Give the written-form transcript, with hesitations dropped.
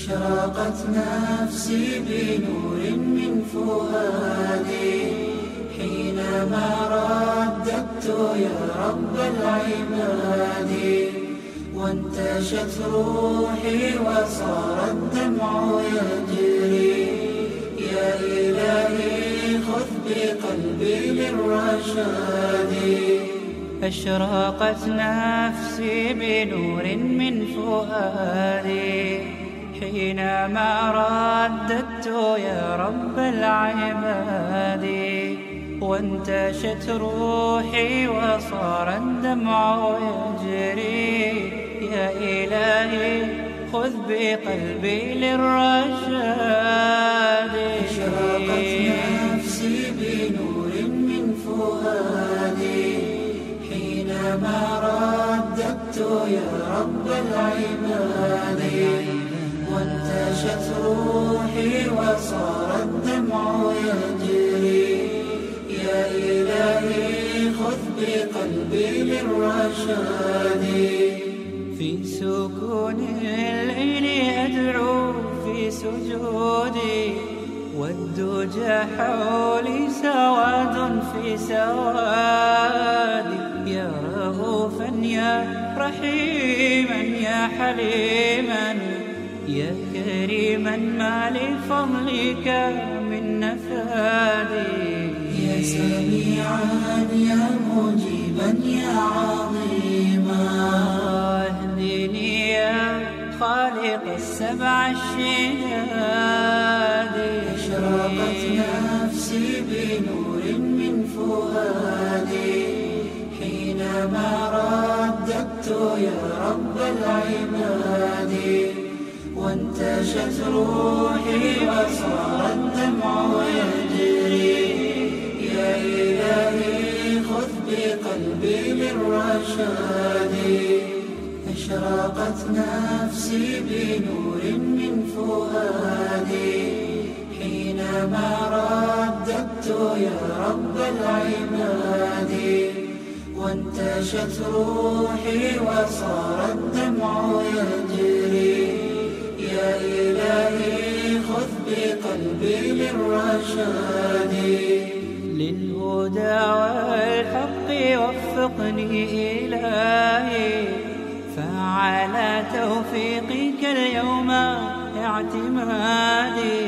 أشرقت نفسي بنور من فؤادي حينما رددت يا رب العباد، وانتشت روحي وصار الدمع يجري. يا إلهي خذ بقلبي للرشاد. أشرقت نفسي بنور من فؤادي حينما رددت يا رب العباد، وانتشت روحي وصار الدمع يجري. يا إلهي خذ بقلبي للرشاد. أشرقت نفسي بنور من فؤادي حينما رددت يا رب العباد، وانتشت روحي وصار الدمع يجري. يا إلهي خذ بقلبي للرشاد. في سكون الليل أدعو في سجودي، والدجى حولي سواد في سوادي. يا رؤوفا يا رحيما يا حليما يا كريما ما لفضلك من نفادي. يا سميعا يا مجيبا يا عظيما، اهدني يا خالق السبع الشداد. أشرقت نفسي بنور من فؤادي حينما رددت يا رب العباد، وانتشت روحي وصار الدمع يجري. يا إلهي خذ بقلبي للرشاد. أشرقت نفسي بنور من فؤادي حينما رددت يا رب العباد، وانتشت روحي وصار الدمع يجري. يا إلهي خذ بقلبي للرشاد. للهدى والحق وفقني إلهي، فعلى توفيقك اليوم اعتمادي.